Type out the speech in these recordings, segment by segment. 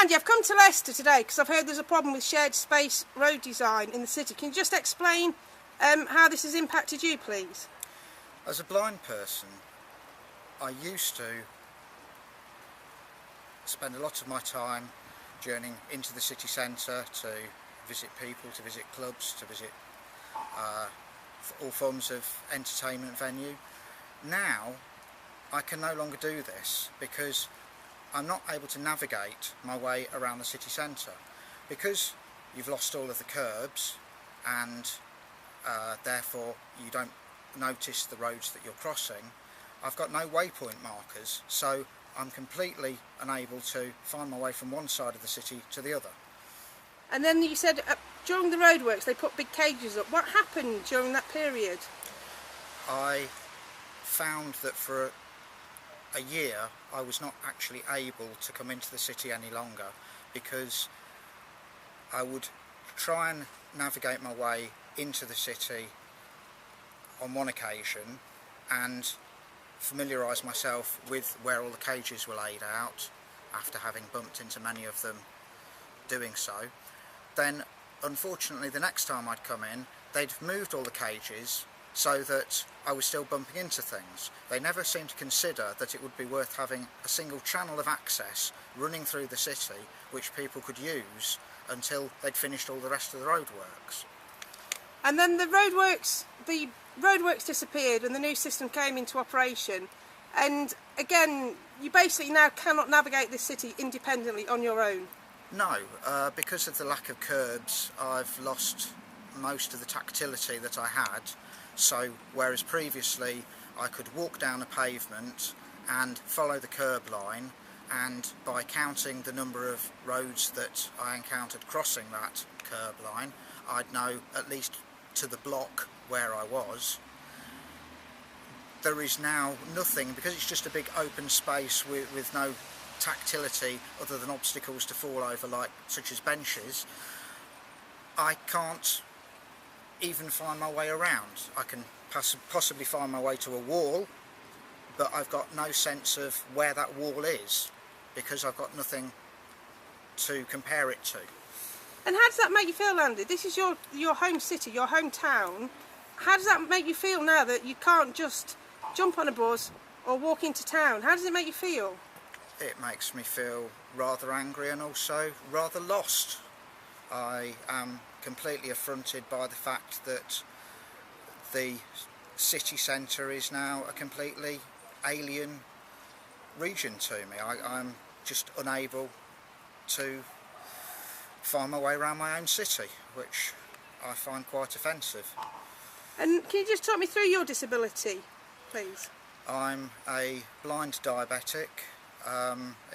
Andy, I've come to Leicester today because I've heard there's a problem with shared space road design in the city. Can you just explain how this has impacted you, please? As a blind person, I used to spend a lot of my time journeying into the city centre to visit people, to visit clubs, to visit all forms of entertainment venue. Now I can no longer do this because I'm not able to navigate my way around the city centre. Because you've lost all of the curbs and therefore you don't notice the roads that you're crossing, I've got no waypoint markers, so I'm completely unable to find my way from one side of the city to the other. And then you said during the roadworks they put big cages up. What happened during that period? I found that for a year I was not actually able to come into the city any longer, because I would try and navigate my way into the city on one occasion and familiarise myself with where all the cages were laid out after having bumped into many of them doing so. Then unfortunately the next time I'd come in, they'd moved all the cages so that I was still bumping into things. They never seemed to consider that it would be worth having a single channel of access running through the city which people could use until they'd finished all the rest of the roadworks. And then the roadworks disappeared and the new system came into operation, and again you basically now cannot navigate this city independently on your own. No, because of the lack of curbs I've lost most of the tactility that I had. So whereas previously I could walk down a pavement and follow the curb line, and by counting the number of roads that I encountered crossing that curb line, I'd know at least to the block where I was. There is now nothing, because it's just a big open space with no tactility other than obstacles to fall over, such as benches. I can't even find my way around. I can possibly find my way to a wall, but I've got no sense of where that wall is because I've got nothing to compare it to. And how does that make you feel, Andy? This is your home city, your hometown. How does that make you feel now that you can't just jump on a bus or walk into town? How does it make you feel? It makes me feel rather angry and also rather lost. I am completely affronted by the fact that the city centre is now a completely alien region to me. I'm just unable to find my way around my own city, which I find quite offensive. And can you just talk me through your disability, please? I'm a blind diabetic.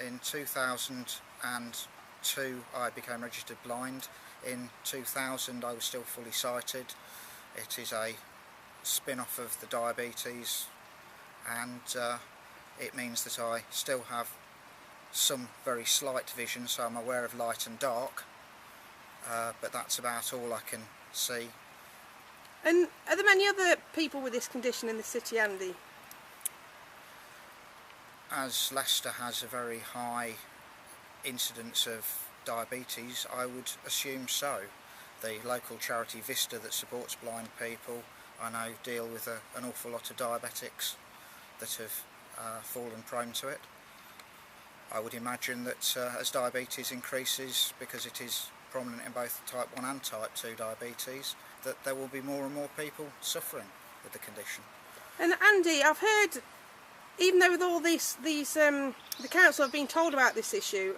In 2002 I became registered blind. In 2000 I was still fully sighted. It is a spin-off of the diabetes, and it means that I still have some very slight vision, so I'm aware of light and dark, but that's about all I can see. And are there many other people with this condition in the city, Andy? As Leicester has a very high incidence of diabetes, I would assume so. The local charity Vista that supports blind people, I know, deal with an awful lot of diabetics that have fallen prone to it. I would imagine that as diabetes increases, because it is prominent in both type 1 and type 2 diabetes, that there will be more and more people suffering with the condition. And Andy, I've heard, even though with all this, the council have been told about this issue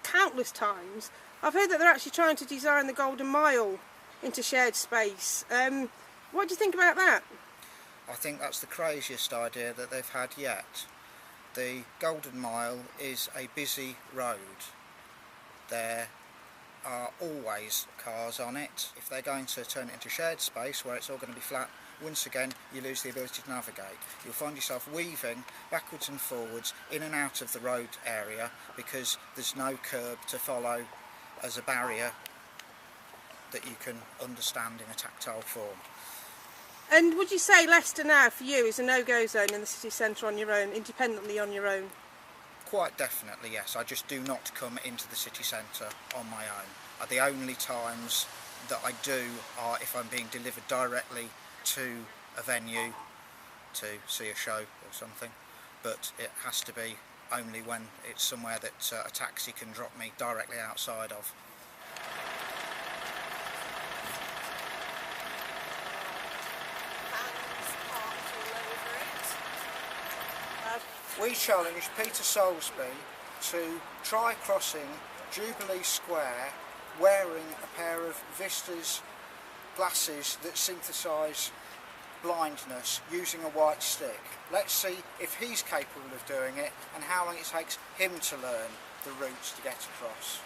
countless times, I've heard that they're actually trying to design the Golden Mile into shared space. What do you think about that? I think that's the craziest idea that they've had yet. The Golden Mile is a busy road. There are always cars on it. If they're going to turn it into shared space where it's all going to be flat, once again you lose the ability to navigate. You'll find yourself weaving backwards and forwards in and out of the road area because there's no curb to follow as a barrier that you can understand in a tactile form. And would you say Leicester now for you is a no-go zone in the city centre on your own, independently on your own? Quite definitely, yes. I just do not come into the city centre on my own. The only times that I do are if I'm being delivered directly to a venue to see a show or something, but it has to be only when it's somewhere that a taxi can drop me directly outside of. We challenged Peter Soulsby to try crossing Jubilee Square wearing a pair of Vista's glasses that synthesise blindness using a white stick. Let's see if he's capable of doing it and how long it takes him to learn the routes to get across.